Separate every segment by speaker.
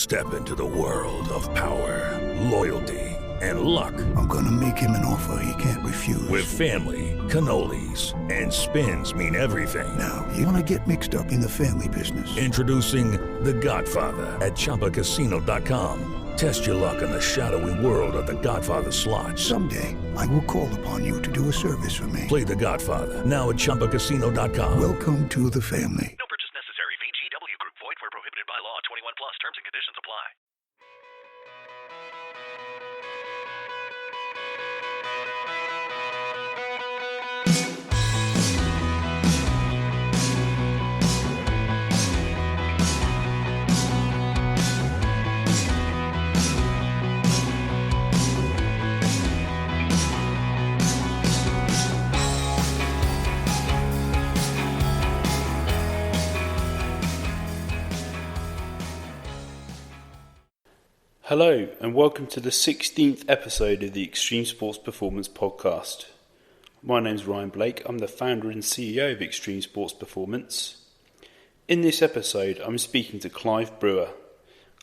Speaker 1: Step into the world of power, loyalty, and luck.
Speaker 2: I'm gonna make him an offer he can't refuse.
Speaker 1: With family, cannolis, and spins mean everything.
Speaker 2: Now, you wanna get mixed up in the family business.
Speaker 1: Introducing The Godfather at ChumbaCasino.com. Test your luck in the shadowy world of The Godfather slot.
Speaker 2: Someday, I will call upon you to do a service for me.
Speaker 1: Play The Godfather now at ChumbaCasino.com.
Speaker 2: Welcome to the family.
Speaker 3: No purchase necessary. VGW Group. Void where prohibited by law. 21 plus. Terms and conditions apply.
Speaker 4: Hello and welcome to the 16th episode of the Extreme Sports Performance Podcast. My name is Ryan Blake, I'm the founder and CEO of Extreme Sports Performance. In this episode I'm speaking to Clive Brewer.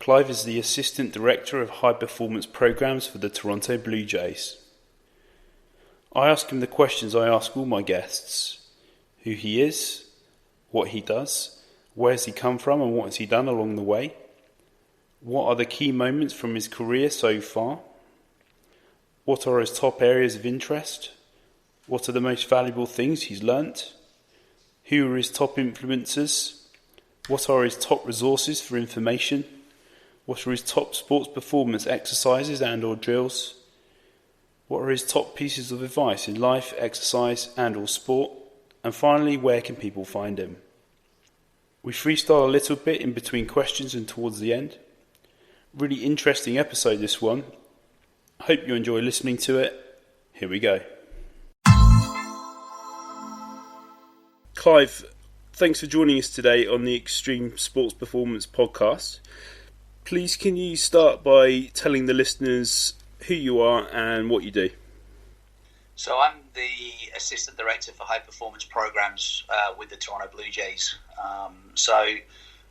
Speaker 4: Clive is the Assistant Director of High Performance Programs for the Toronto Blue Jays. I ask him the questions I ask all my guests: who he is, what he does, where has he come from and what has he done along the way. What are the key moments from his career so far? What are his top areas of interest? What are the most valuable things he's learnt? Who are his top influencers? What are his top resources for information? What are his top sports performance exercises and or drills? What are his top pieces of advice in life, exercise and or sport? And finally, where can people find him? We freestyle a little bit in between questions and towards the end. Really interesting episode, this one. Hope you enjoy listening to it. Here we go. Clive, thanks for joining us today on the Extreme Sports Performance Podcast. Please can you start by telling the listeners who you are and what you do?
Speaker 5: So I'm the Assistant Director for High Performance Programs with the Toronto Blue Jays.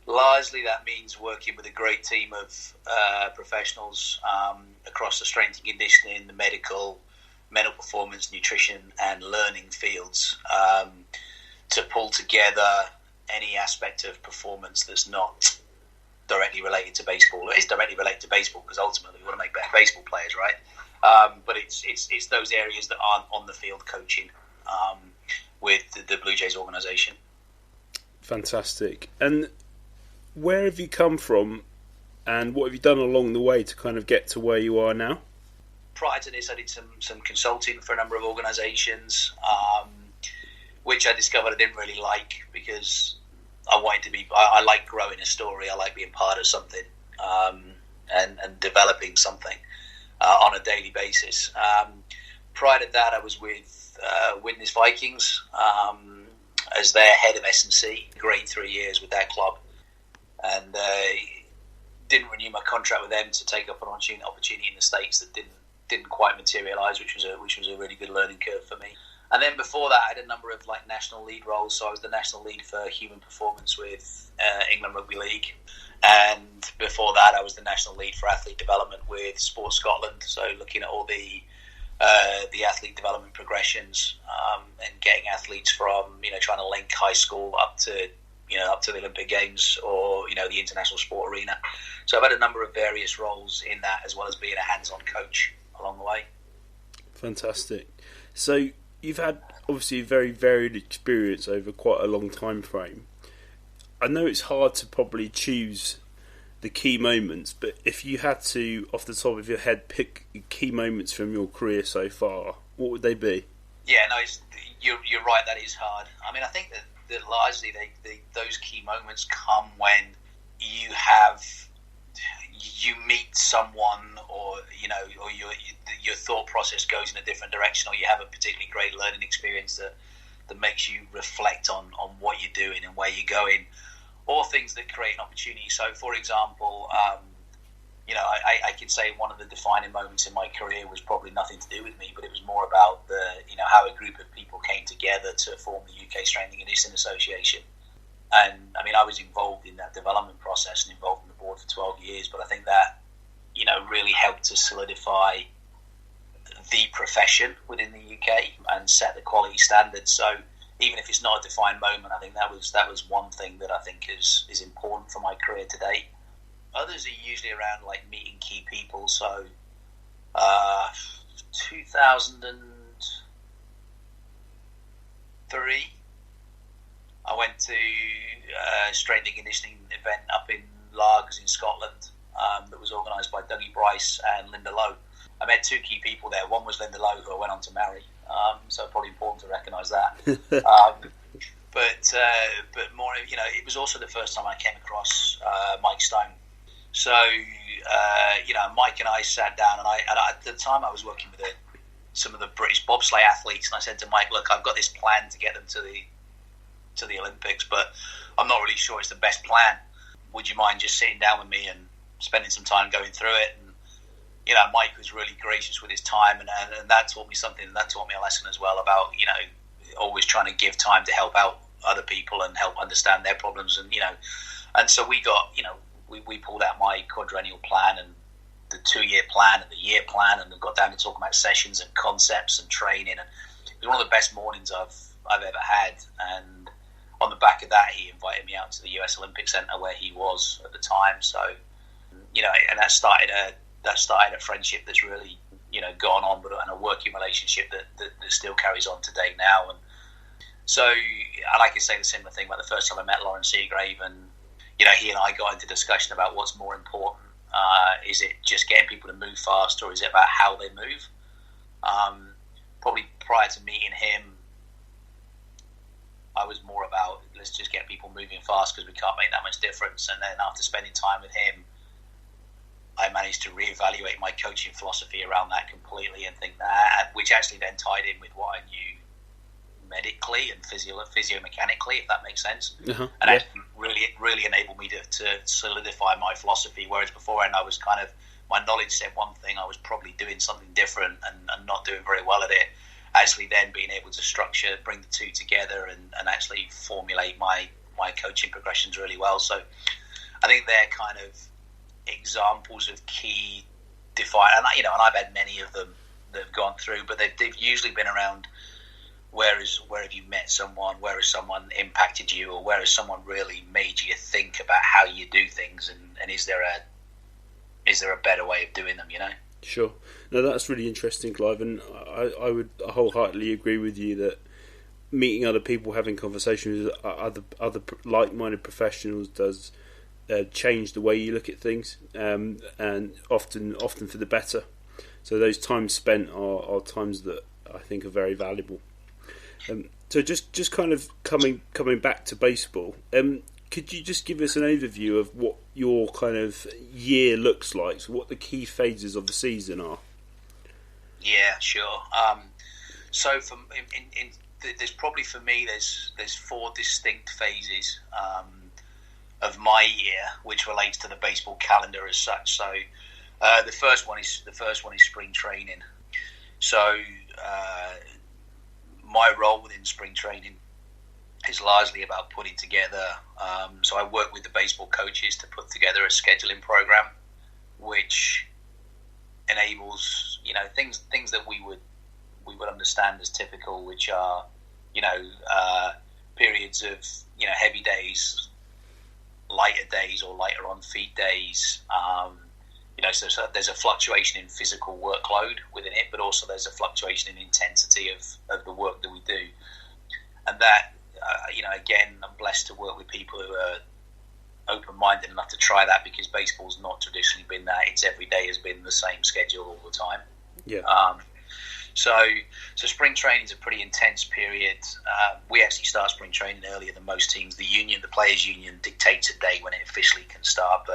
Speaker 5: Largely that means working with a great team of professionals across the strength and conditioning, the mental performance, nutrition and learning fields to pull together any aspect of performance that's not directly related to baseball. It is directly related to baseball because ultimately we want to make better baseball players, right? But it's those areas that aren't on the field coaching with the Blue Jays organisation. Fantastic.
Speaker 4: And where have you come from and what have you done along the way to kind of get to where you are now?
Speaker 5: Prior to this, I did some consulting for a number of organisations, which I discovered I didn't really like because I like growing a story, I like being part of something and developing something on a daily basis. Prior to that, I was with Witness Vikings as their head of S&C, great 3 years with that club. And didn't renew my contract with them to take up an opportunity in the States that didn't quite materialise, which was a really good learning curve for me. And then before that, I had a number of national lead roles. So I was the national lead for human performance with England Rugby League, and before that, I was the national lead for athlete development with Sport Scotland. So looking at all the athlete development progressions and getting athletes from trying to link high school up to the Olympic Games or, the international sport arena. So I've had a number of various roles in that, as well as being a hands-on coach along the way.
Speaker 4: Fantastic. So you've had, obviously, a very varied experience over quite a long time frame. I know it's hard to probably choose the key moments, but if you had to, off the top of your head, pick key moments from your career so far, what would they be?
Speaker 5: Yeah, no, you're right, that is hard. I mean, I think that largely those key moments come when you meet someone, or your thought process goes in a different direction, or you have a particularly great learning experience that makes you reflect on what you're doing and where you're going, or things that create an opportunity. So, for example, I can say one of the defining moments in my career was probably nothing to do with me, but it was more about how a group of people came together to form the UK Strength and Conditioning Association. And I mean, I was involved in that development process and involved in the board for 12 years, but I think that, really helped to solidify the profession within the UK and set the quality standards. So even if it's not a defined moment, I think that was one thing that I think is important for my career today. Others are usually around like meeting key people. So 2003, I went to a strength and conditioning event up in Largs in Scotland that was organised by Dougie Bryce and Linda Lowe. I met two key people there. One was Linda Lowe, who I went on to marry. So probably important to recognise that. But more, it was also the first time I came across Mike Stone. So, Mike and I sat down, and at the time I was working with some of the British bobsleigh athletes, and I said to Mike, look, I've got this plan to get them to the Olympics, but I'm not really sure it's the best plan. Would you mind just sitting down with me and spending some time going through it? And Mike was really gracious with his time, and that taught me something. That taught me a lesson as well about always trying to give time to help out other people and help understand their problems. And so we got we pulled out my quadrennial plan and the 2-year plan and the year plan, and got down to talking about sessions and concepts and training. And it was one of the best mornings I've ever had. And on the back of that, he invited me out to the US Olympic Centre where he was at the time. So and that started a friendship that's really gone on, but and a working relationship that still carries on today now. And so I can say the similar thing about the first time I met Lauren Seagrave, and he and I got into discussion about what's more important. Is it just getting people to move fast, or is it about how they move? Probably prior to meeting him, I was more about let's just get people moving fast because we can't make that much difference. And then after spending time with him, I managed to reevaluate my coaching philosophy around that completely, and think that, which actually then tied in with what I knew medically and physiomechanically, if that makes sense.
Speaker 4: Uh-huh.
Speaker 5: And actually really enabled me to solidify my philosophy, whereas beforehand I was kind of, my knowledge said one thing, I was probably doing something different and not doing very well at it. Actually then being able to structure, bring the two together and actually formulate my coaching progressions really well. So I think they're kind of examples of key define, and I've had many of them that have gone through, but they've usually been around where have you met someone, where has someone impacted you, or where has someone really made you think about how you do things, and is there a better way of doing them,
Speaker 4: Sure. No, that's really interesting, Clive, and I would wholeheartedly agree with you that meeting other people, having conversations with other like-minded professionals does change the way you look at things, and often for the better. So those times spent are times that I think are very valuable. So just kind of coming back to baseball, could you just give us an overview of what your kind of year looks like? So what the key phases of the season are?
Speaker 5: Yeah, sure. So there's probably for me there's 4 distinct phases of my year, which relates to the baseball calendar as such. So the first one is spring training. So my role within spring training is largely about putting together. So I work with the baseball coaches to put together a scheduling program, which enables things that we would understand as typical, which are periods of heavy days, lighter days, or lighter on feet days. So there's a fluctuation in physical workload within it, but also there's a fluctuation in intensity of the work that we do. And that, again, I'm blessed to work with people who are open-minded enough to try that, because baseball's not traditionally been that. It's every day has been the same schedule all the time.
Speaker 4: Yeah.
Speaker 5: So spring training is a pretty intense period. We actually start spring training earlier than most teams. The players' union dictates a day when it officially can start,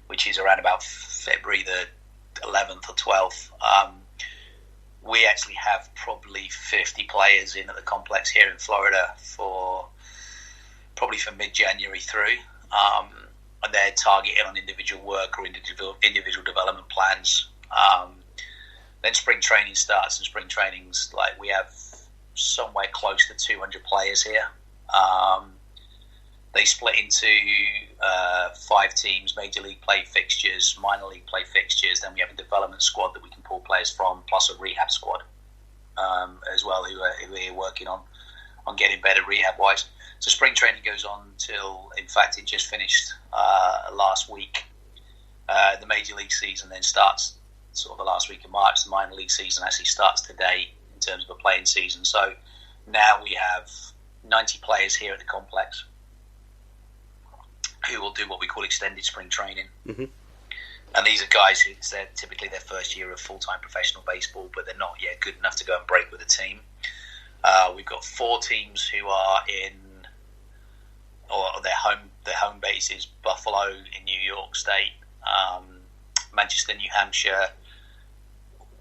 Speaker 5: which is around about February the 11th or 12th. We actually have probably 50 players in at the complex here in Florida for mid-January through. And they're targeted on individual work or individual development plans. Then spring training starts, and spring training's like we have somewhere close to 200 players here. They split into 5 teams: Major League play fixtures, minor league play fixtures. Then we have a development squad that we can pull players from, plus a rehab squad as well, who are working on getting better rehab-wise. So spring training goes on till, in fact, it just finished last week. The Major League season then starts sort of the last week of March. The minor league season actually starts today in terms of a playing season. So now we have 90 players here at the complex who will do what we call extended spring training.
Speaker 4: Mm-hmm.
Speaker 5: And these are guys who it's typically their first year of full-time professional baseball, but they're not yet good enough to go and break with a team. We've got 4 teams who are in, or their home base is Buffalo in New York State, Manchester, New Hampshire,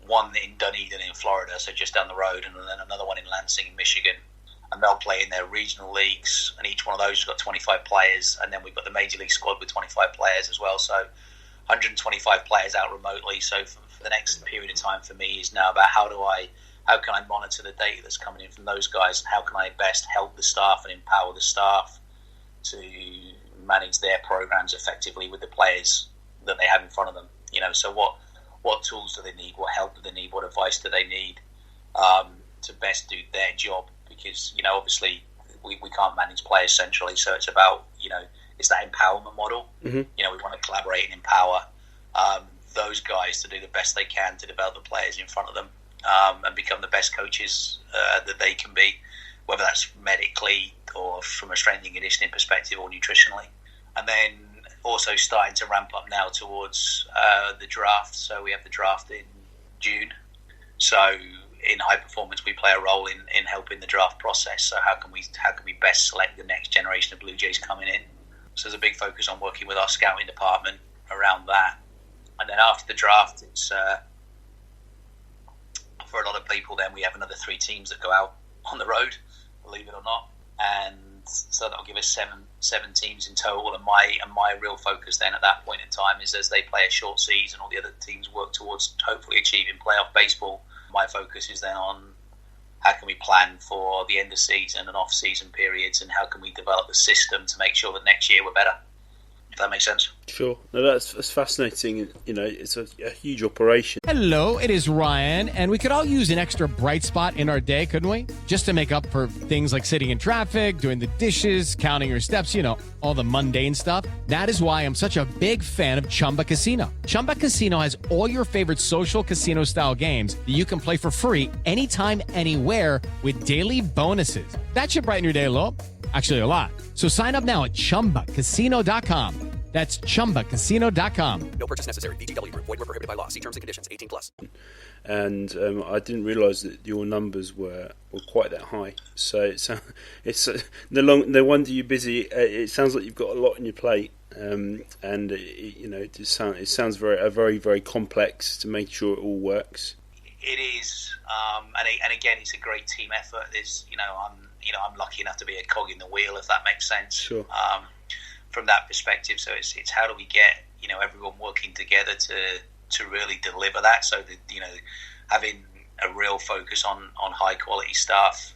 Speaker 5: one in Dunedin in Florida, so just down the road, and then another one in Lansing in Michigan. And they'll play in their regional leagues, and each one of those has got 25 players. And then we've got the Major League squad with 25 players as well, so 125 players out remotely. So for the next period of time for me is now about how can I monitor the data that's coming in from those guys, and how can I best help the staff and empower the staff to manage their programs effectively with the players that they have in front of them. So what tools do they need? What help do they need? What advice do they need to best do their job? Because, obviously we can't manage players centrally. So it's about, it's that empowerment model.
Speaker 4: Mm-hmm.
Speaker 5: We want to collaborate and empower those guys to do the best they can to develop the players in front of them and become the best coaches that they can be, whether that's medically or from a strength and conditioning perspective or nutritionally. And then also starting to ramp up now towards the draft. So we have the draft in June. So in high performance, we play a role in helping the draft process. So how can we best select the next generation of Blue Jays coming in? So there's a big focus on working with our scouting department around that. And then after the draft, it's for a lot of people. Then we have another 3 teams that go out on the road, believe it or not, and so that'll give us seven teams in total. And my real focus then at that point in time is, as they play a short season, all the other teams work towards hopefully achieving playoff baseball. My focus is then on how can we plan for the end of season and off-season periods, and how can we develop the system to make sure that next year we're better. If that makes sense.
Speaker 4: Sure. No, that's fascinating. It's a huge operation.
Speaker 6: Hello, it is Ryan, and we could all use an extra bright spot in our day, couldn't we? Just to make up for things like sitting in traffic, doing the dishes, counting your steps, all the mundane stuff. That is why I'm such a big fan of Chumba Casino. Chumba Casino has all your favorite social casino-style games that you can play for free anytime, anywhere with daily bonuses. That should brighten your day a little. Actually, a lot. So sign up now at ChumbaCasino.com. That's ChumbaCasino.com.
Speaker 3: No purchase necessary. VGW Group. Void where prohibited by law. See terms and conditions. 18+.
Speaker 4: And I didn't realise that your numbers were quite that high. So it's no wonder you're busy. It sounds like you've got a lot on your plate, and it sounds very very complex to make sure it all works.
Speaker 5: It is, and again, it's a great team effort. I'm lucky enough to be a cog in the wheel, if that makes sense.
Speaker 4: Sure.
Speaker 5: From that perspective, so it's how do we get everyone working together to really deliver that. So that having a real focus on high quality staff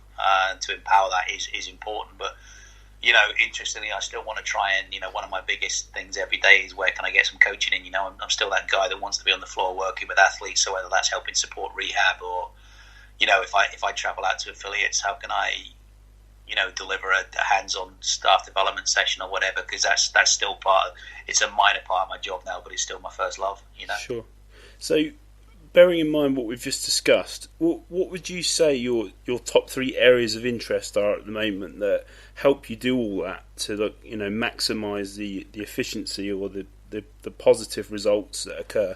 Speaker 5: to empower that is important. But interestingly, I still want to try and one of my biggest things every day is where can I get some coaching in. I'm still that guy that wants to be on the floor working with athletes. So whether that's helping support rehab or if I travel out to affiliates, how can I deliver a hands-on staff development session or whatever, because that's still it's a minor part of my job now, but it's still my first love.
Speaker 4: Sure. So bearing in mind what we've just discussed, what would you say your top 3 areas of interest are at the moment that help you do all that to maximise the efficiency or the positive results that occur?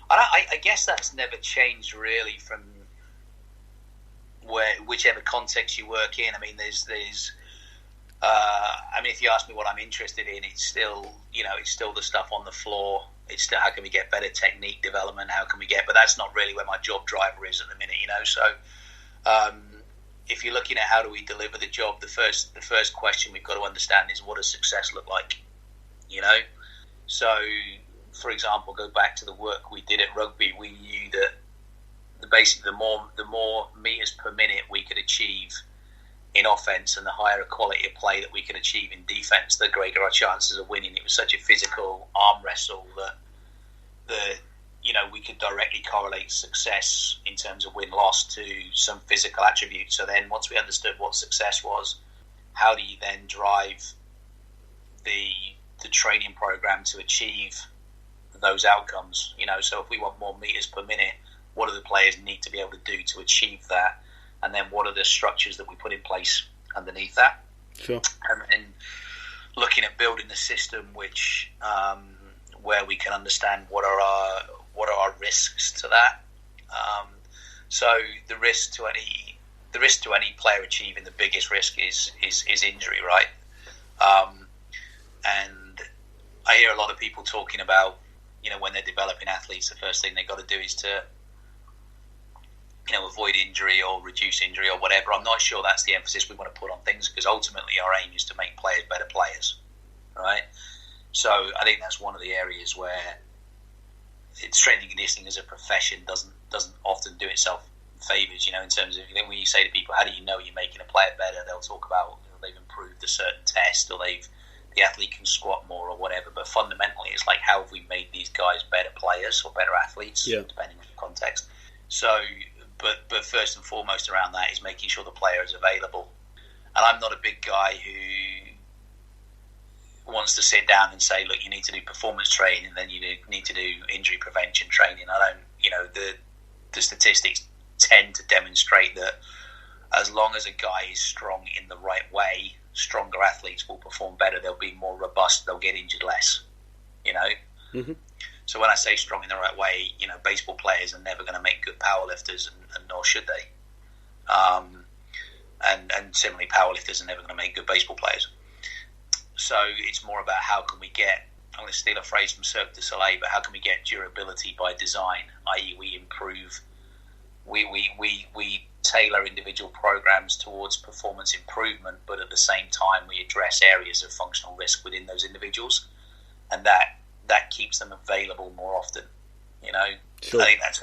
Speaker 5: I guess that's never changed really from whichever context you work in. I mean, there's if you ask me what I'm interested in, it's still the stuff on the floor. It's still how can we get better technique development? But that's not really where my job driver is at the minute. So if you're looking at how do we deliver the job, the first question we've got to understand is, what does success look like? So for example, go back to the work we did at rugby. We knew that basically the more meters per minute we could achieve in offense and the higher quality of play that we can achieve in defense, the greater our chances of winning. It was such a physical arm wrestle that we could directly correlate success in terms of win-loss to some physical attributes. So then once we understood what success was, how do you then drive the training program to achieve those outcomes? So if we want more meters per minute, what do the players need to be able to do to achieve that? And then what are the structures that we put in place underneath that?
Speaker 4: Sure.
Speaker 5: And then looking at building the system which where we can understand what are our risks to that. So the risk to any player achieving, the biggest risk is injury, right? And I hear a lot of people talking about, when they're developing athletes, the first thing they've got to do is to avoid injury or reduce injury or whatever. I'm not sure that's the emphasis we want to put on things, because ultimately our aim is to make players better players, right? So I think that's one of the areas where strength and conditioning as a profession doesn't often do itself favours, in terms of when you say to people, how do you know you're making a player better? They'll talk about they've improved a certain test, or the athlete can squat more or whatever. But fundamentally, it's like, how have we made these guys better players or better athletes, depending on the context. So, but first and foremost around that is making sure the player is available. And I'm not a big guy who wants to sit down and say, look, you need to do performance training and then you need to do injury prevention training. I don't, the statistics tend to demonstrate that as long as a guy is strong in the right way, stronger athletes will perform better. They'll be more robust. They'll get injured less,
Speaker 4: Mm-hmm.
Speaker 5: So when I say strong in the right way, baseball players are never going to make good powerlifters, and nor should they. And similarly, powerlifters are never going to make good baseball players. So it's more about how can we get, I'm going to steal a phrase from Cirque du Soleil, but how can we get durability by design, i.e. we improve, we tailor individual programs towards performance improvement, but at the same time we address areas of functional risk within those individuals, and that keeps them available more often.
Speaker 4: Sure.
Speaker 5: I think that's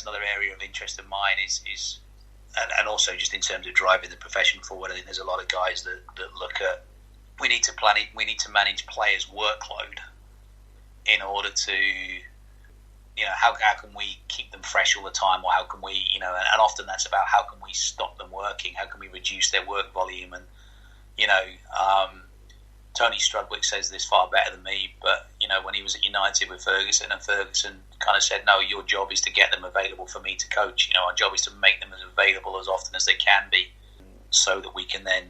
Speaker 5: another area of interest of mine is and also just in terms of driving the profession forward. I think there's a lot of guys that look at, we need to manage players' workload in order to, how can we keep them fresh all the time, or how can we, and often that's about how can we stop them working, how can we reduce their work volume. And Tony Strudwick says this far better than me, but when he was at United with Ferguson, and Ferguson kind of said, no, your job is to get them available for me to coach. Our job is to make them as available as often as they can be, so that we can then,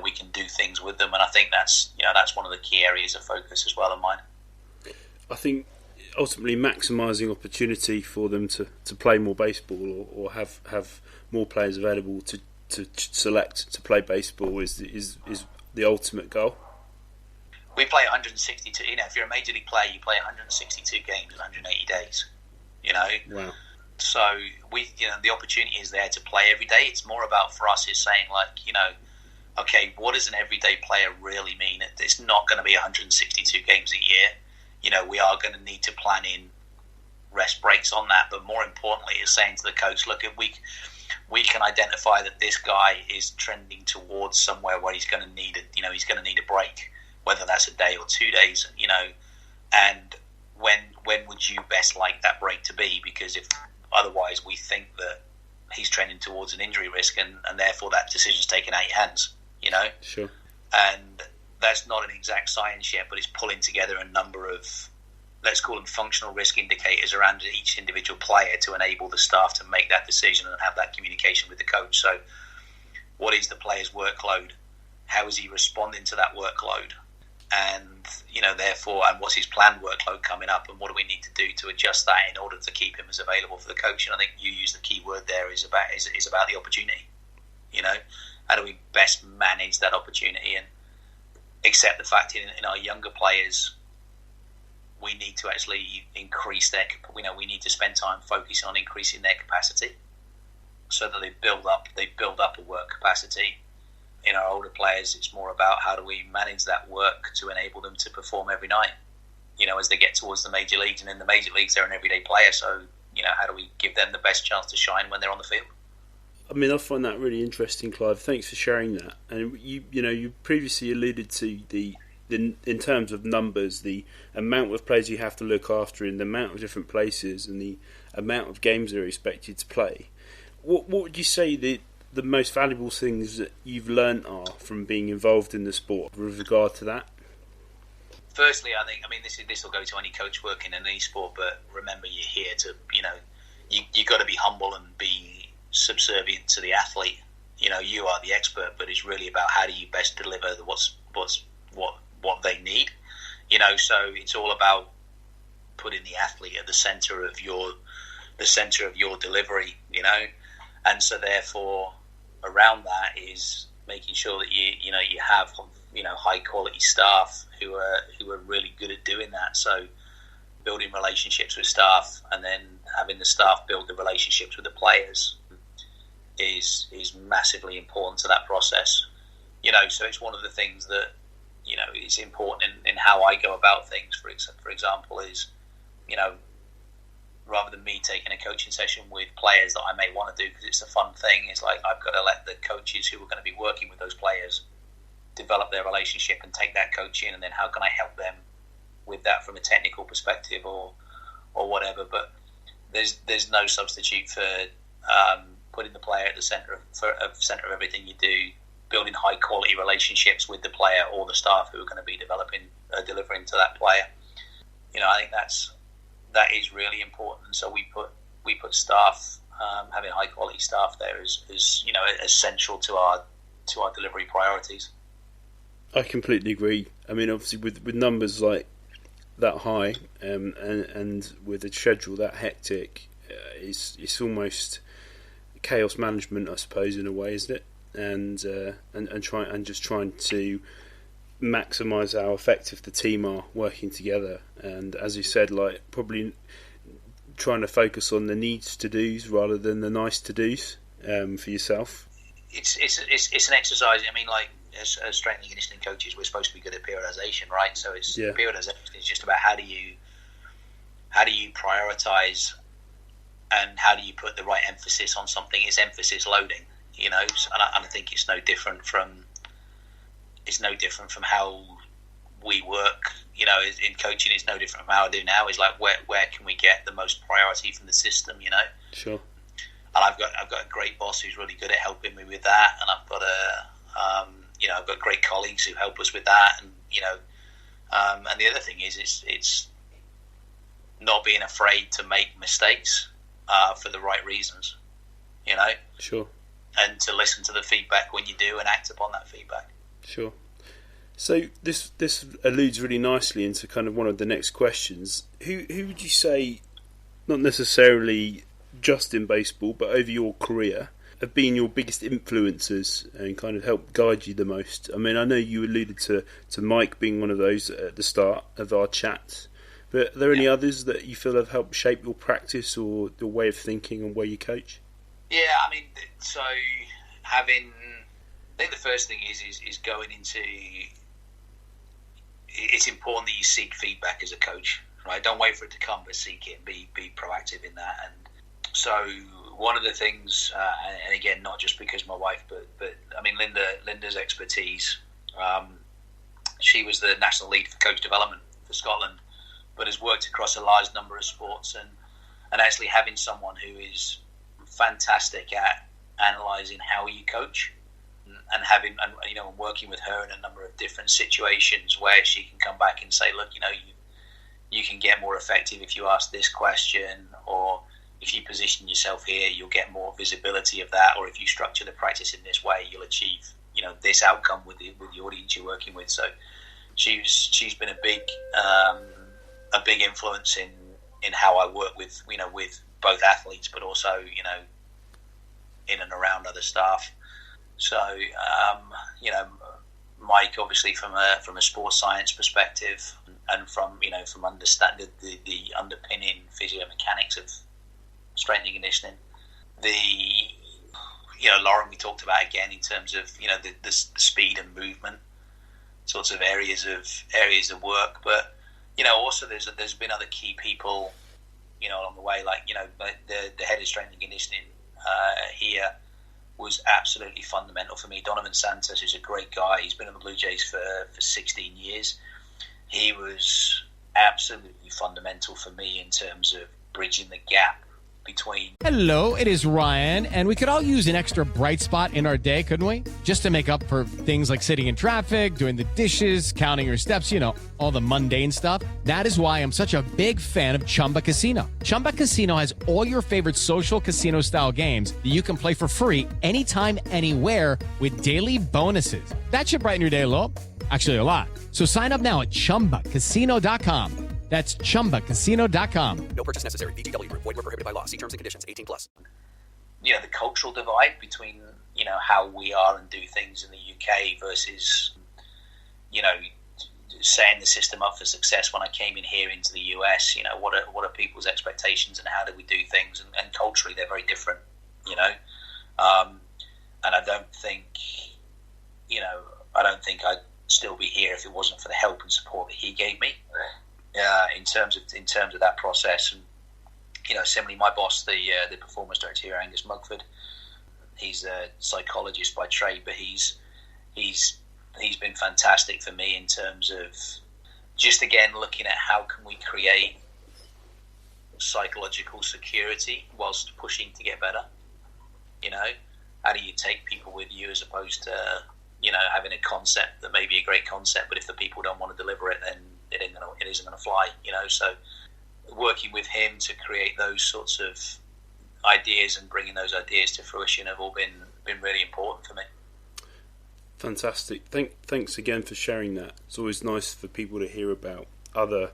Speaker 5: we can do things with them. And I think that's one of the key areas of focus as well of mine.
Speaker 4: I think ultimately maximising opportunity for them to play more baseball, or have more players available to select to play baseball is the ultimate goal.
Speaker 5: We play 162. If you're a major league player, you play 162 games in 180 days.
Speaker 4: Wow.
Speaker 5: So the opportunity is there to play every day. It's more about, for us, is saying okay, what does an everyday player really mean? It's not going to be 162 games a year. We are going to need to plan in rest breaks on that. But more importantly, is saying to the coach, look, if we can identify that this guy is trending towards somewhere where he's going to need he's going to need a break, whether that's a day or 2 days, and when would you best like that break to be? Because if otherwise we think that he's trending towards an injury risk, and therefore that decision's taken out of your hands,
Speaker 4: Sure.
Speaker 5: And that's not an exact science yet, but it's pulling together a number of, let's call them functional risk indicators around each individual player to enable the staff to make that decision and have that communication with the coach. So what is the player's workload? How is he responding to that workload? And, therefore, and what's his planned workload coming up, and what do we need to do to adjust that in order to keep him as available for the coach? And I think you use the key word there is about the opportunity. How do we best manage that opportunity and accept the fact in our younger players, we need to actually increase their, we need to spend time focusing on increasing their capacity so that they build up a work capacity. In our older players, it's more about how do we manage that work to enable them to perform every night, as they get towards the major leagues. And in the major leagues, they're an everyday player. So, how do we give them the best chance to shine when they're on the field?
Speaker 4: I mean, I find that really interesting, Clive. Thanks for sharing that. And you previously alluded to the in terms of numbers, the amount of players you have to look after in the amount of different places and the amount of games they're expected to play. What would you say the most valuable things that you've learnt are from being involved in the sport with regard to that?
Speaker 5: Firstly, I mean, this will go to any coach working in any sport, but remember, you're here to, you got to be humble and be subservient to the athlete. You are the expert, but it's really about how do you best deliver what they need. So it's all about putting the athlete at the center of your delivery. And so therefore, around that is making sure that you have high quality staff who are really good at doing that. So building relationships with staff and then having the staff build the relationships with the players is massively important to that process. So it's one of the things that is important in how I go about things. For example, is rather than me taking a coaching session with players that I may want to do because it's a fun thing, it's like I've got to let the coaches who are going to be working with those players develop their relationship and take that coaching, and then how can I help them with that from a technical perspective or whatever. But there's no substitute for putting the player at the center of everything you do, building high quality relationships with the player or the staff who are going to be delivering to that player. I think that is really important. So we put staff, having high quality staff there is essential to our delivery priorities.
Speaker 4: I completely agree. I mean, obviously, with numbers like that high, and with a schedule that hectic, it's almost chaos management, I suppose, in a way, isn't it? And trying to maximise how effective the team are working together. And as you said, like probably trying to focus on the needs to do's rather than the nice to do's for yourself.
Speaker 5: It's an exercise. I mean, like as strength and conditioning coaches, we're supposed to be good at periodization, right? So periodization is just about how do you prioritize and how do you put the right emphasis on something. It's emphasis loading, and I think it's no different from how we work. In coaching, it's no different from how I do now. It's like where can we get the most priority from the system?
Speaker 4: Sure.
Speaker 5: And I've got a great boss who's really good at helping me with that, and I've got I've got great colleagues who help us with that, and and the other thing is it's not being afraid to make mistakes for the right reasons,
Speaker 4: Sure.
Speaker 5: And to listen to the feedback when you do and act upon that feedback.
Speaker 4: Sure. So this alludes really nicely into kind of one of the next questions. Who would you say, not necessarily just in baseball, but over your career, have been your biggest influences and kind of helped guide you the most? I mean, I know you alluded to Mike being one of those at the start of our chat, but are there any others that you feel have helped shape your practice or the way of thinking and where you coach?
Speaker 5: Yeah, I mean, so I think the first thing is going into. It's important that you seek feedback as a coach, right? Don't wait for it to come, but seek it and be proactive in that. And so one of the things, and again, not just because my wife, but I mean, Linda's expertise. She was the national lead for coach development for Scotland, but has worked across a large number of sports, and actually having someone who is fantastic at analysing how you coach, and working with her in a number of different situations where she can come back and say, look, you can get more effective if you ask this question, or if you position yourself here, you'll get more visibility of that, or if you structure the practice in this way, you'll achieve this outcome with the audience you're working with. So she's been a big influence in how I work with both athletes, but also in and around other staff. So Mike, obviously from a sports science perspective, and from understanding the underpinning physiomechanics of strength and conditioning. Lauren, we talked about again in terms of the speed and movement sorts of areas of work, but also there's been other key people along the way, like the head of strength and conditioning here was absolutely fundamental for me. Donovan Santos is a great guy. He's been at the Blue Jays for 16 years. He was absolutely fundamental for me in terms of bridging the gap between...
Speaker 6: Hello, it is Ryan, and we could all use an extra bright spot in our day, couldn't we? Just to make up for things like sitting in traffic, doing the dishes, counting your steps, all the mundane stuff. That is why I'm such a big fan of Chumba Casino. Chumba Casino has all your favorite social casino-style games that you can play for free anytime, anywhere with daily bonuses. That should brighten your day a little. Actually, a lot. So sign up now at ChumbaCasino.com. That's ChumbaCasino.com.
Speaker 3: No purchase necessary. VGW Group. Void where prohibited by law. See terms and conditions. 18+.
Speaker 5: The cultural divide between, how we are and do things in the UK versus, setting the system up for success when I came in here into the US. What are people's expectations and how do we do things? And culturally, they're very different, And I don't think, I'd still be here if it wasn't for the help and support that he gave me. In terms of that process, and similarly, my boss, the performance director here, Angus Mugford, he's a psychologist by trade, but he's been fantastic for me in terms of just again looking at how can we create psychological security whilst pushing to get better. How do you take people with you as opposed to having a concept that may be a great concept, but if the people don't want to deliver it, then it isn't going to fly. So working with him to create those sorts of ideas and bringing those ideas to fruition have all been really important for me.
Speaker 4: Fantastic. Thanks again for sharing that. It's always nice for people to hear about other,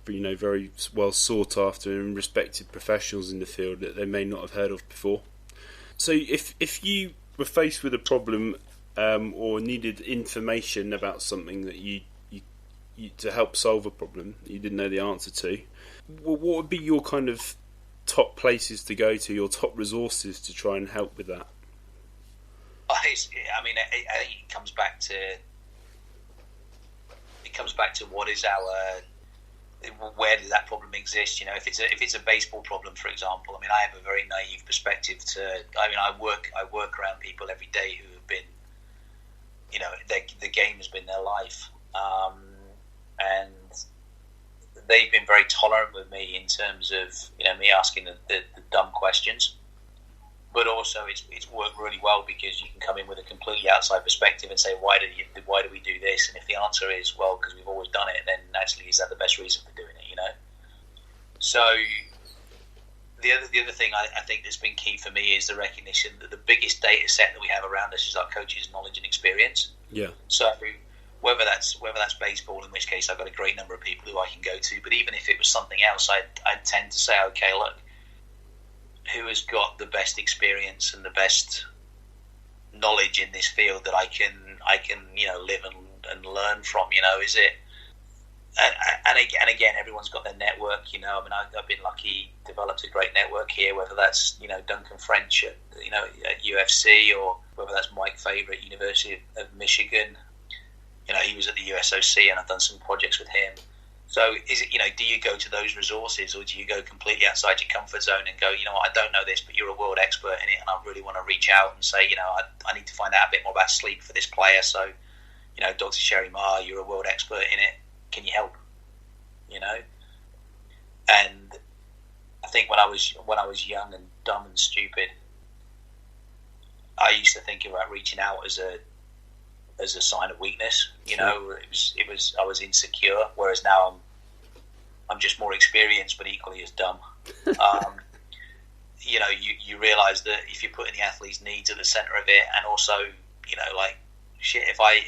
Speaker 4: very well sought after and respected professionals in the field that they may not have heard of before. So if you were faced with a problem or needed information about something that you to help solve a problem you didn't know the answer to, what would be your kind of top places to go to, your top resources to try and help with that?
Speaker 5: I think it comes back to what is where does that problem exist? If it's a baseball problem, for example, I have a very naive perspective I work around people every day who have been, the game has been their life. And they've been very tolerant with me in terms of me asking the dumb questions, but also it's worked really well because you can come in with a completely outside perspective and say why do we do this, and if the answer is well because we've always done it, then actually is that the best reason for doing it? So the other thing I think that's been key for me is the recognition that the biggest data set that we have around us is our coaches' knowledge and experience.
Speaker 4: Yeah.
Speaker 5: So whether that's baseball, in which case I've got a great number of people who I can go to, but even if it was something else, I'd tend to say, okay, look, who has got the best experience and the best knowledge in this field that I can live and learn from? Is it? And again, everyone's got their network. I've been lucky, developed a great network here. Whether that's Duncan French at UFC, or whether that's Mike Faber at University of Michigan. He was at the USOC, and I've done some projects with him. So is it, do you go to those resources, or do you go completely outside your comfort zone and go, I don't know this, but you're a world expert in it, and I really want to reach out and say, I need to find out a bit more about sleep for this player. So, Dr. Sherry Ma, you're a world expert in it. Can you help? And I think when I was young and dumb and stupid, I used to think about reaching out as a sign of weakness. It was I was insecure, whereas now I'm just more experienced, but equally as dumb. You realise that if you're putting the athlete's needs at the centre of it, and also, shit, if I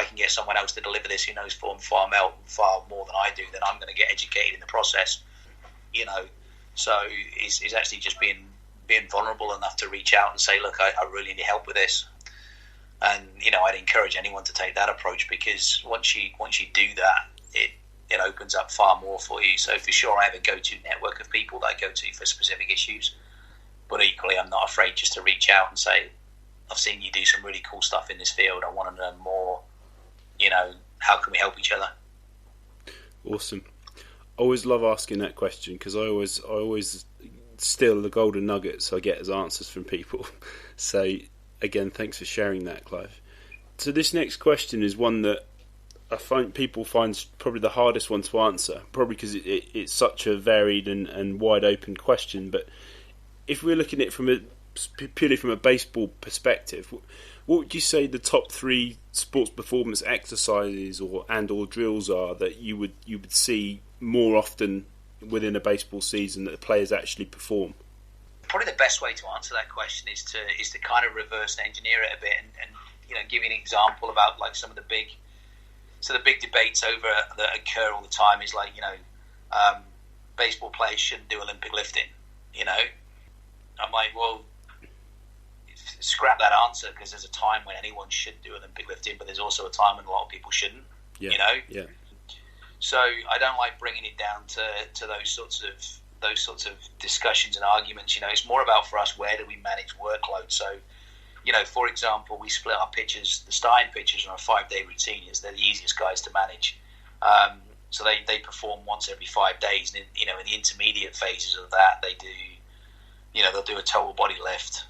Speaker 5: can get someone else to deliver this who knows far more than I do, then I'm going to get educated in the process. So it's actually just being vulnerable enough to reach out and say, look, I really need help with this. And I'd encourage anyone to take that approach, because once you do that, it opens up far more for you. So for sure, I have a go-to network of people that I go to for specific issues, but equally, I'm not afraid just to reach out and say, I've seen you do some really cool stuff in this field. I want to learn more. How can we help each other?
Speaker 4: Awesome. I always love asking that question, because I always steal the golden nuggets I get as answers from people. So, again, thanks for sharing that, Clive. So this next question is one that I find people find probably the hardest one to answer, probably because it's such a varied and wide open question. But if we're looking at it purely from a baseball perspective, what would you say the top 3 sports performance exercises or drills are that you would see more often within a baseball season that the players actually perform?
Speaker 5: Probably the best way to answer that question is to kind of reverse engineer it a bit and give you an example about like some of the big debates over that occur all the time is like baseball players shouldn't do Olympic lifting. I'm like, well, scrap that answer, because there's a time when anyone should do Olympic lifting, but there's also a time when a lot of people shouldn't.
Speaker 4: Yeah.
Speaker 5: So I don't like bringing it down to those sorts of discussions and arguments. It's more about, for us, where do we manage workload? So, for example, we split our pitchers, the starting pitchers on a 5-day routine. They're the easiest guys to manage. So they perform once every 5 days. And in the intermediate phases of that, they do, they'll do a total body lift.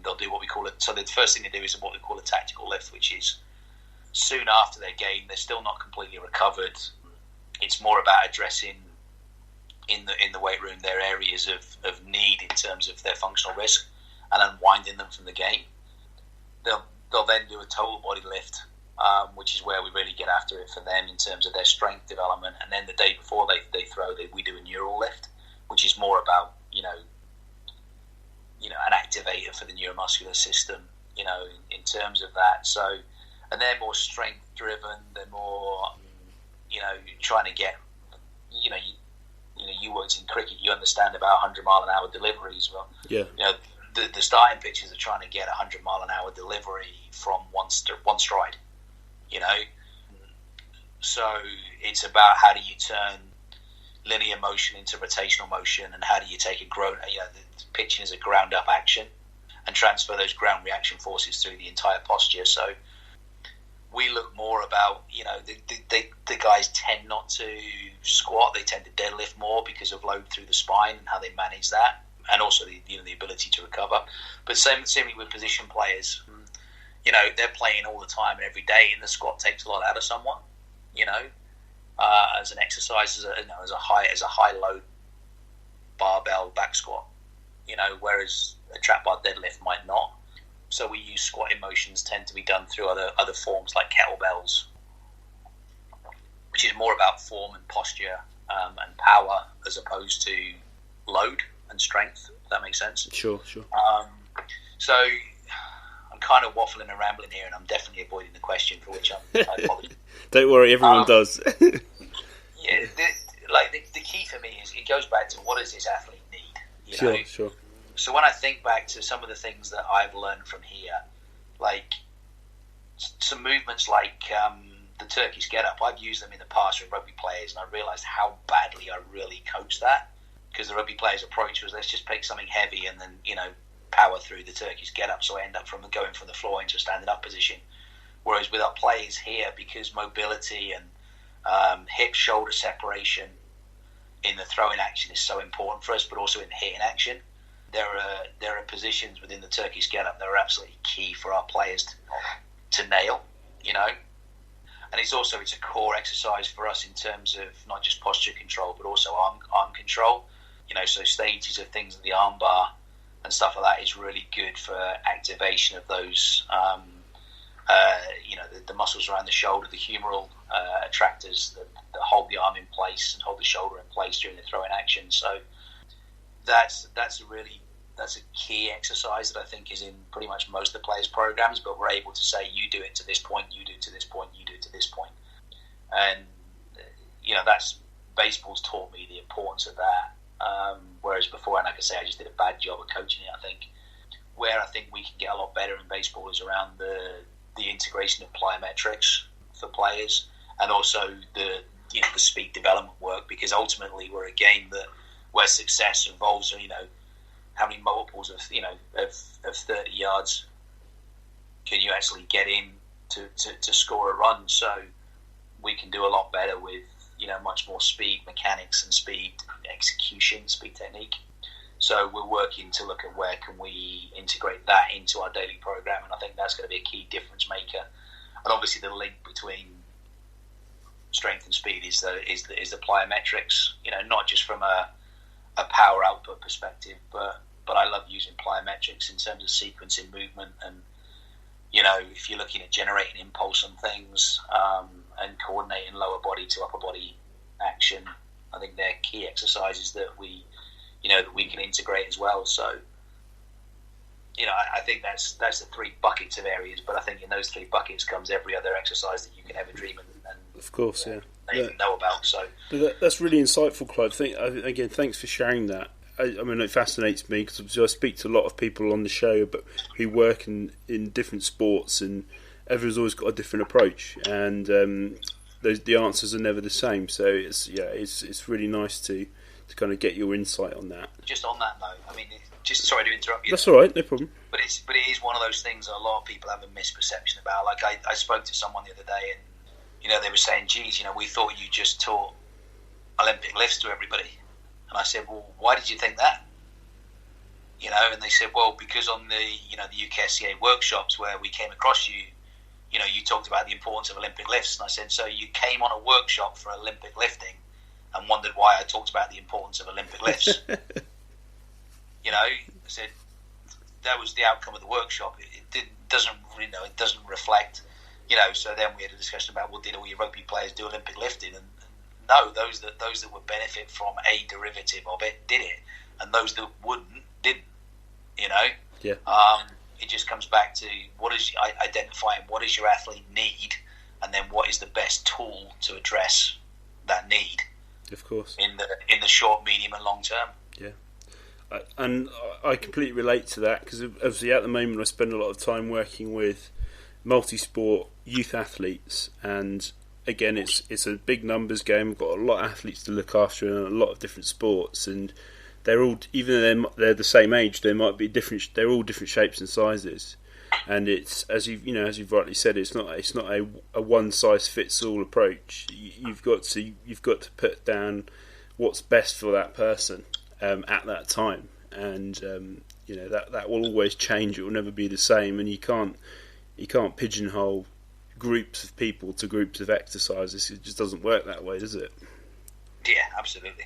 Speaker 5: They'll do what we call it. So the first thing they do is what we call a tactical lift, which is soon after their game. They're still not completely recovered. It's more about addressing in the weight room their areas of need in terms of their functional risk and unwinding them from the game. They'll then do a total body lift, which is where we really get after it for them in terms of their strength development. And then the day before they throw, we do a neural lift, which is more about an activator for the neuromuscular system, in terms of that. So, and they're more strength driven. They're more, trying to get, you worked in cricket, you understand about 100-mile-an-hour deliveries. Well,
Speaker 4: yeah.
Speaker 5: The starting pitchers are trying to get 100-mile-an-hour delivery from one stride. So it's about how do you turn linear motion into rotational motion, and how do you take the pitching is a ground up action and transfer those ground reaction forces through the entire posture. So we look more about, the guys tend not to squat, they tend to deadlift more because of load through the spine and how they manage that, and also the ability to recover. But similarly with position players, they're playing all the time and every day, and the squat takes a lot out of someone, as an exercise, as a high load barbell back squat, whereas a trap bar deadlift might not. So we use squatting motions tend to be done through other forms like kettlebells, which is more about form and posture and power as opposed to load and strength. If that makes sense.
Speaker 4: Sure.
Speaker 5: So I'm kind of waffling and rambling here, and I'm definitely avoiding the question, for which I apologize.
Speaker 4: Don't worry, everyone does.
Speaker 5: Yeah, the key for me is it goes back to what does this athlete need?
Speaker 4: Sure.
Speaker 5: So when I think back to some of the things that I've learned from here, like some movements like the Turkish get-up, I've used them in the past with rugby players, and I realised how badly I really coached that, because the rugby players' approach was, let's just pick something heavy and then, power through the Turkish get-up, so I end up going from the floor into a standing up position. Whereas with our players here, because mobility and hip-shoulder separation in the throwing action is so important for us, but also in the hitting action, there are positions within the Turkish get-up that are absolutely key for our players to nail, And it's a core exercise for us in terms of not just posture control, but also arm control. So stages of things like the arm bar and stuff like that is really good for activation of those, the muscles around the shoulder, the humeral attractors that hold the arm in place and hold the shoulder in place during the throwing action. So that's a key exercise that I think is in pretty much most of the players' programs, but we're able to say, you do it to this point, you do it to this point, you do it to this point. And, that's baseball's taught me the importance of that. Whereas before, and like I say, I just did a bad job of coaching it, I think. Where I think we can get a lot better in baseball is around the integration of plyometrics for players, and also the speed development work, because ultimately we're a game where success involves, how many multiples of 30 yards can you actually get in to score a run. So we can do a lot better with much more speed mechanics and speed execution, speed technique. So we're working to look at where can we integrate that into our daily program, and I think that's going to be a key difference maker. And obviously the link between strength and speed is the plyometrics. Not just from a power output perspective, but I love using plyometrics in terms of sequencing movement, and if you're looking at generating impulse and things, and coordinating lower body to upper body action, I think they're key exercises that we can integrate as well. So, I think that's the 3 buckets of areas, but I think in those 3 buckets comes every other exercise that you can ever dream and
Speaker 4: of course,
Speaker 5: even know about. So,
Speaker 4: but that's really insightful, Clive. Again, thanks for sharing that. I mean, it fascinates me because I speak to a lot of people on the show, but who work in different sports, and everyone's always got a different approach, and the answers are never the same. So it's really nice to kind of get your insight on that. Just on that
Speaker 5: note, I mean, just sorry to interrupt you.
Speaker 4: That's all right, no problem.
Speaker 5: But it is one of those things that a lot of people have a misperception about. Like I spoke to someone the other day, and they were saying, "Geez, we thought you just taught Olympic lifts to everybody." And I said, "Well, why did you think that?" And they said, "Well, because on the the UKSCA workshops where we came across you, you talked about the importance of Olympic lifts." And I said, "So you came on a workshop for Olympic lifting and wondered why I talked about the importance of Olympic lifts?" I said that was the outcome of the workshop. It doesn't reflect. So then we had a discussion about, well, did all your rugby players do Olympic lifting? And no, those that would benefit from a derivative of it did it, and those that wouldn't didn't.
Speaker 4: Yeah.
Speaker 5: It just comes back to identifying what does your athlete need, and then what is the best tool to address that need.
Speaker 4: Of course.
Speaker 5: In the short, medium, and long term.
Speaker 4: Yeah. And I completely relate to that, because obviously at the moment I spend a lot of time working with multi-sport youth athletes, and again it's a big numbers game. We've got a lot of athletes to look after in a lot of different sports, and they're all, even though they're the same age, they might be different. They're all different shapes and sizes, and it's as you've rightly said, it's not a one size fits all approach. You've got to put down what's best for that person at that time, and that will always change. It will never be the same, and you can't pigeonhole groups of people to groups of exercises. It just doesn't work that way, does it?
Speaker 5: Yeah, absolutely.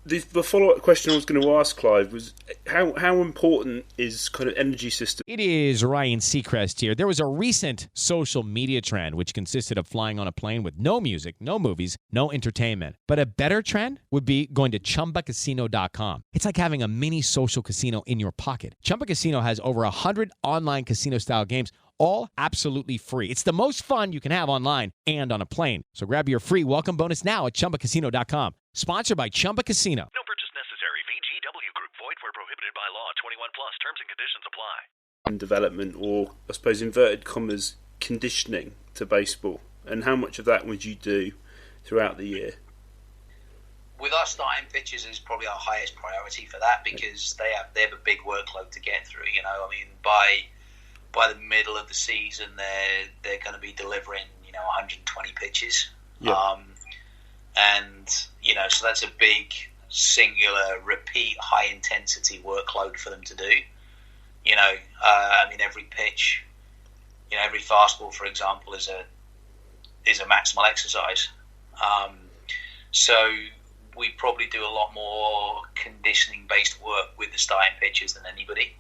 Speaker 4: The follow-up question I was going to ask, Clive, was how important is kind of energy system?
Speaker 6: It is Ryan Seacrest here. There was a recent social media trend which consisted of flying on a plane with no music, no movies, no entertainment. But a better trend would be going to ChumbaCasino.com. It's like having a mini social casino in your pocket. Chumba Casino has over 100 online casino-style games, all absolutely free. It's the most fun you can have online and on a plane. So grab your free welcome bonus now at ChumbaCasino.com. Sponsored by Chumba Casino.
Speaker 3: No purchase necessary. VGW Group. Void where prohibited by law. 21 plus. Terms and conditions apply.
Speaker 4: Development, or I suppose inverted commas, conditioning to baseball, and how much of that would you do throughout the year?
Speaker 5: With our starting pitchers is probably our highest priority for that, because they have a big workload to get through. By the middle of the season, they're going to be delivering 120 pitches.
Speaker 4: Yeah.
Speaker 5: So that's a big singular repeat high intensity workload for them to do. Every pitch, every fastball, for example, is a maximal exercise. So we probably do a lot more conditioning based work with the starting pitchers than anybody.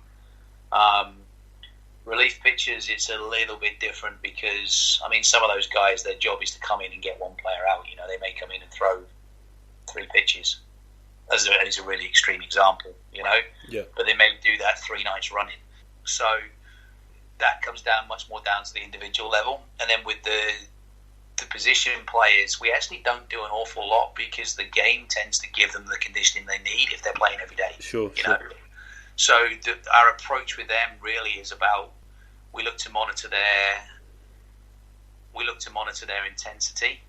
Speaker 5: Relief pitchers, it's a little bit different, because some of those guys, their job is to come in and get one player out. They may come in and throw 3 pitches. As a really extreme example,
Speaker 4: Yeah.
Speaker 5: But they may do that 3 nights running. So that comes down much more down to the individual level. And then with the position players, we actually don't do an awful lot, because the game tends to give them the conditioning they need if they're playing every day.
Speaker 4: Sure.
Speaker 5: So our approach with them really is about, we look to monitor their intensity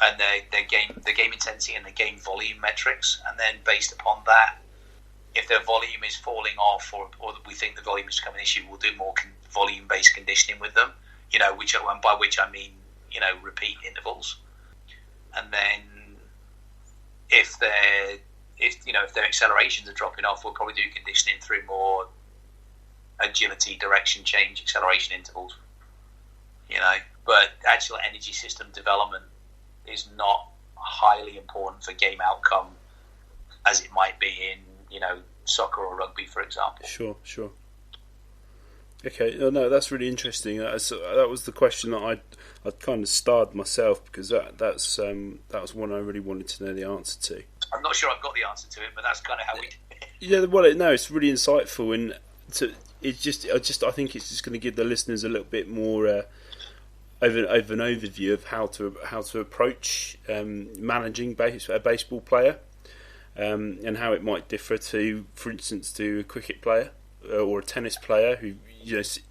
Speaker 5: and their game intensity and their game volume metrics, and then based upon that, if their volume is falling off, or we think the volume is becoming an issue, we'll do more volume-based conditioning with them. By which I mean repeat intervals. And then if if their accelerations are dropping off, we'll probably do conditioning through more agility, direction change, acceleration intervals. But actual energy system development is not highly important for game outcome as it might be in, soccer or rugby, for example.
Speaker 4: Sure. Okay, no, that's really interesting. That was the question that I'd kind of starred myself, because that was one I really wanted to know the answer to.
Speaker 5: I'm not sure I've got the answer to it, but that's kind of how we do it.
Speaker 4: Yeah, well, no, it's really insightful, and I think it's just going to give the listeners a little bit more of an overview of how to approach managing a baseball player, and how it might differ to, for instance, to a cricket player or a tennis player who,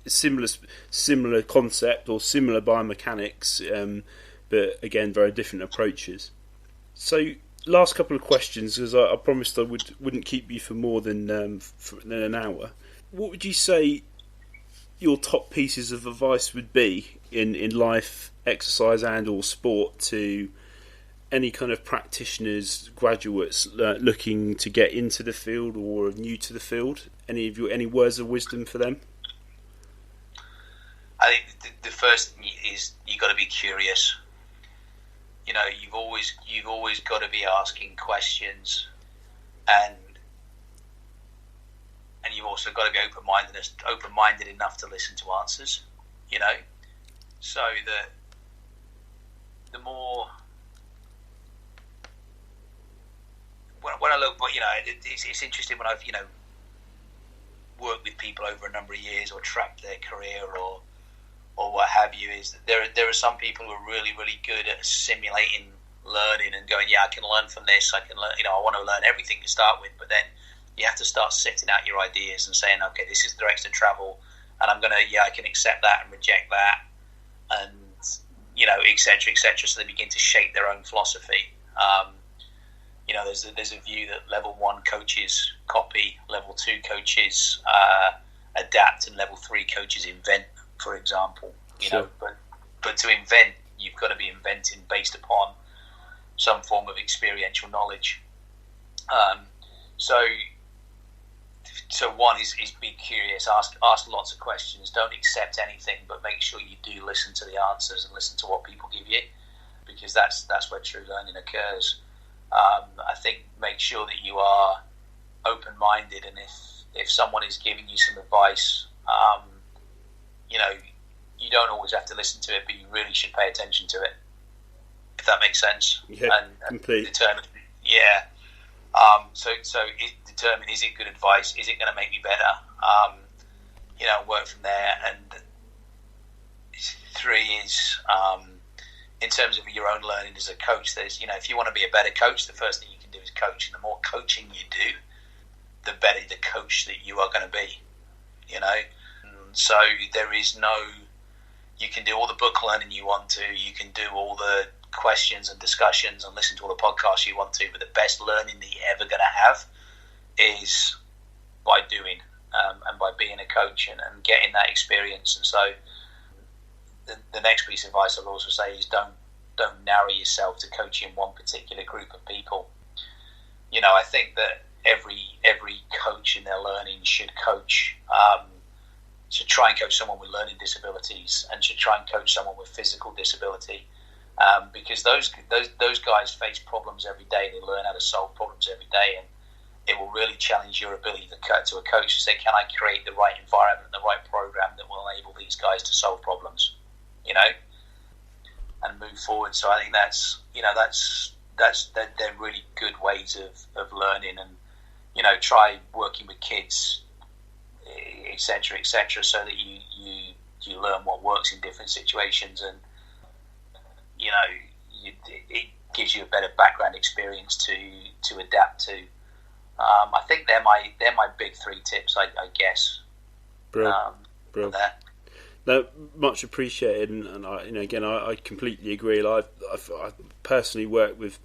Speaker 4: similar concept or similar biomechanics, but again very different approaches. So, last couple of questions, because I promised I wouldn't keep you for more than an hour. What would you say your top pieces of advice would be in life, exercise and or sport to any kind of practitioners, graduates looking to get into the field or new to the field? Any words of wisdom for them?
Speaker 5: I think the first thing is you've got to be curious. You've always got to be asking questions, and you've also got to be open-minded enough to listen to answers. So the more when I look, it's interesting when I've worked with people over a number of years or tracked their career or what have you, is that there are some people who are really, really good at simulating learning and going, I can learn from this, I can learn, I want to learn everything to start with, but then you have to start setting out your ideas and saying, okay, this is the direction of travel, and I'm going to, I can accept that and reject that, and, et cetera, et cetera, so they begin to shape their own philosophy. There's a view that level 1 coaches copy, level 2 coaches adapt, and level 3 coaches invent, for example.
Speaker 4: Sure.
Speaker 5: But to invent, you've got to be inventing based upon some form of experiential knowledge. So one is be curious, ask lots of questions, don't accept anything, but make sure you do listen to the answers and listen to what people give you, because that's where true learning occurs. I think make sure that you are open-minded, and if someone is giving you some advice, you don't always have to listen to it, but you really should pay attention to it, if that makes sense.
Speaker 4: Yeah,
Speaker 5: and
Speaker 4: completely.
Speaker 5: Determine, so determine, is it good advice? Is it going to make me better? Work from there. And 3 is, in terms of your own learning as a coach, there's, if you want to be a better coach, the first thing you can do is coach. And the more coaching you do, the better the coach that you are going to be, So there is no, you can do all the book learning you want to, you can do all the questions and discussions and listen to all the podcasts you want to, but the best learning that you're ever going to have is by doing, and by being a coach and getting that experience. And so the next piece of advice I'll also say is don't narrow yourself to coaching one particular group of people. I think that every coach in their learning should try and coach someone with learning disabilities, and should try and coach someone with physical disability, because those guys face problems every day. They learn how to solve problems every day, and it will really challenge your ability to a coach to say, can I create the right environment, the right program that will enable these guys to solve problems, and move forward. So I think they're really good ways of learning, and try working with kids, etc., so that you learn what works in different situations, and it gives you a better background experience to adapt to. I think they're my big 3 tips, I guess.
Speaker 4: Brilliant.
Speaker 5: There.
Speaker 4: No, much appreciated, and I completely agree. I personally work with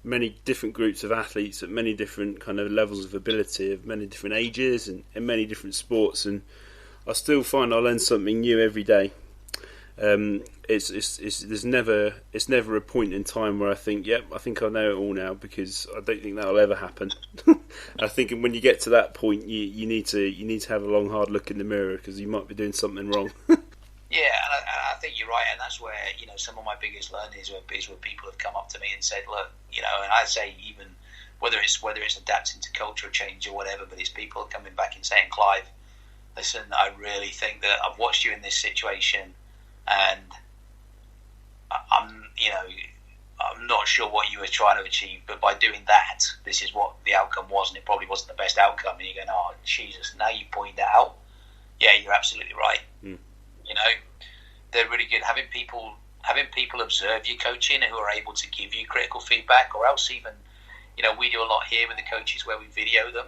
Speaker 4: many different groups of athletes at many different kind of levels of ability, of many different ages and in many different sports, and I still find I learn something new every day. There's never a point in time where I think, yep, I think I know it all now, because I don't think that'll ever happen. I think when you get to that point, you need to have a long, hard look in the mirror, because you might be doing something wrong.
Speaker 5: Yeah, and I think you're right, and that's where some of my biggest learnings is where people have come up to me and said, look, and I say even whether it's adapting to cultural change or whatever, but it's people coming back and saying, Clive, listen, I really think that I've watched you in this situation, and I'm not sure what you were trying to achieve, but by doing that, this is what the outcome was, and it probably wasn't the best outcome. And you're going, oh Jesus, now you point that out. Yeah, you're absolutely right. They're really good having people observe your coaching who are able to give you critical feedback, or else even we do a lot here with the coaches where we video them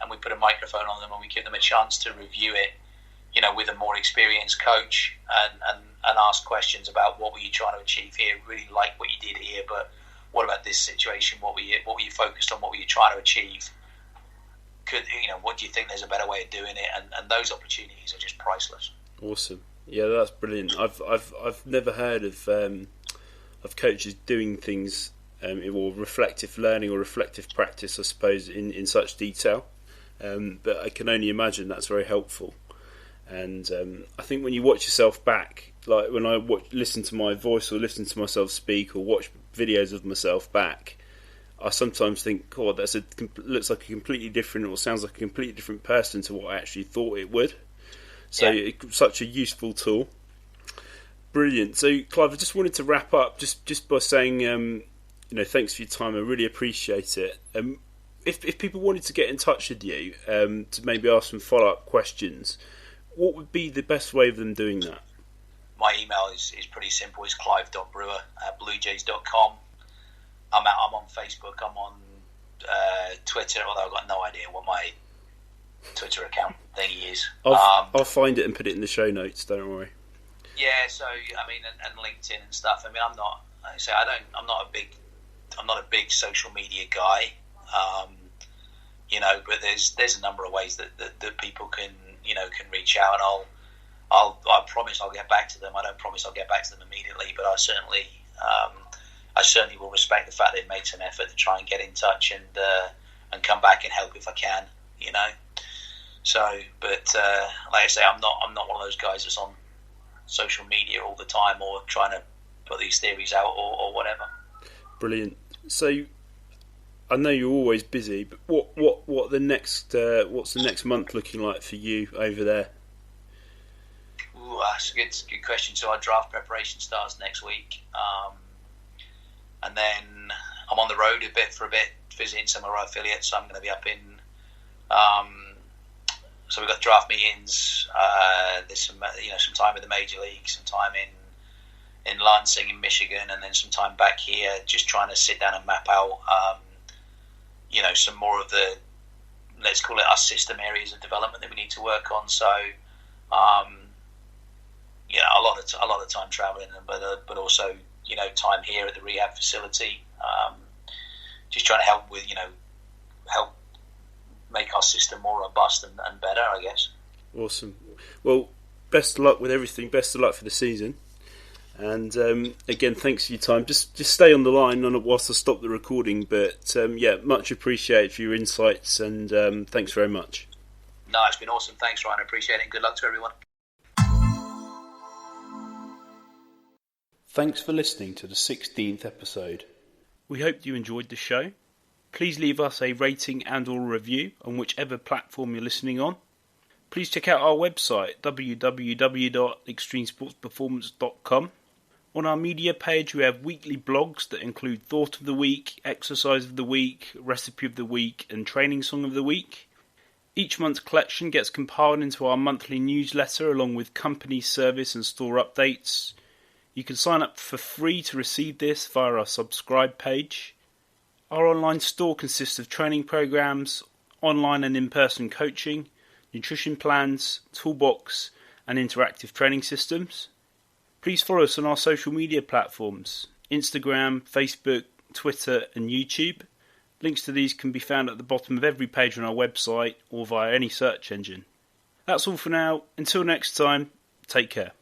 Speaker 5: and we put a microphone on them and we give them a chance to review it with a more experienced coach and ask questions about what were you trying to achieve here, really like what you did here, but what about this situation, what were you focused on, what were you trying to achieve, what do you think there's a better way of doing it, and those opportunities are just priceless.
Speaker 4: Awesome. Yeah, that's brilliant. I've never heard of coaches doing things or reflective learning or reflective practice, I suppose, in such detail. But I can only imagine that's very helpful. And I think when you watch yourself back, like when I listen to my voice or listen to myself speak or watch videos of myself back, I sometimes think, God, looks like a completely different, or sounds like a completely different person to what I actually thought it would. So it's such a useful tool. Brilliant. So Clive, I just wanted to wrap up just by saying, thanks for your time. I really appreciate it. If people wanted to get in touch with you to maybe ask some follow-up questions, what would be the best way of them doing that?
Speaker 5: My email is pretty simple. It's clive.brewer@bluejays.com. I'm on Facebook. I'm on Twitter, although I've got no idea what my Twitter account thingy is.
Speaker 4: I'll find it and put it in the show notes. Don't worry.
Speaker 5: Yeah. So and LinkedIn and stuff. I'm not. I'm not a big social media guy. But there's a number of ways that people can reach out, and I promise I'll get back to them. I don't promise I'll get back to them immediately, but I certainly will respect the fact they've made some effort to try and get in touch and come back and help if I can. So, but like I say, I'm not one of those guys that's on social media all the time or trying to put these theories out or whatever.
Speaker 4: Brilliant. So, I know you're always busy, but what's the next month looking like for you over there?
Speaker 5: Ooh, that's a good question. So our draft preparation starts next week, and then I'm on the road for a bit, visiting some of our affiliates. So I'm going to be up in. So we've got draft meetings. There's some time in the major league, some time in Lansing in Michigan, and then some time back here, just trying to sit down and map out. Some more of the, let's call it, our system areas of development that we need to work on. So, a lot of time traveling, but also time here at the rehab facility. Just trying to help make our system more robust and better, I guess.
Speaker 4: Awesome. Well, best of luck with everything. Best of luck for the season. And again, thanks for your time. Just stay on the line whilst I stop the recording. But much appreciated for your insights, and thanks very much.
Speaker 5: No, it's been awesome. Thanks, Ryan. I appreciate it. And good luck to everyone.
Speaker 4: Thanks for listening to the 16th episode. We hope you enjoyed the show. Please leave us a rating and or review on whichever platform you're listening on. Please check out our website, www.extremesportsperformance.com. On our media page, we have weekly blogs that include Thought of the Week, Exercise of the Week, Recipe of the Week, and Training Song of the Week. Each month's collection gets compiled into our monthly newsletter along with company service and store updates. You can sign up for free to receive this via our subscribe page. Our online store consists of training programs, online and in-person coaching, nutrition plans, toolbox, and interactive training systems. Please follow us on our social media platforms, Instagram, Facebook, Twitter, and YouTube. Links to these can be found at the bottom of every page on our website or via any search engine. That's all for now. Until next time, take care.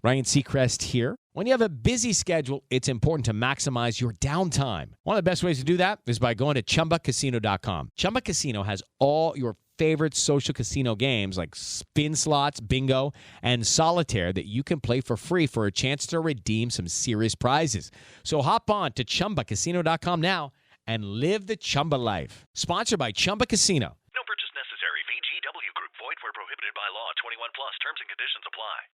Speaker 6: Ryan Seacrest here. When you have a busy schedule, it's important to maximize your downtime. One of the best ways to do that is by going to ChumbaCasino.com. Chumba Casino has all your favorite social casino games like spin slots, bingo, and solitaire that you can play for free for a chance to redeem some serious prizes. So hop on to ChumbaCasino.com now and live the Chumba life. Sponsored by Chumba Casino.
Speaker 3: No purchase necessary. VGW Group. Void where prohibited by law. 21 plus. Terms and conditions apply.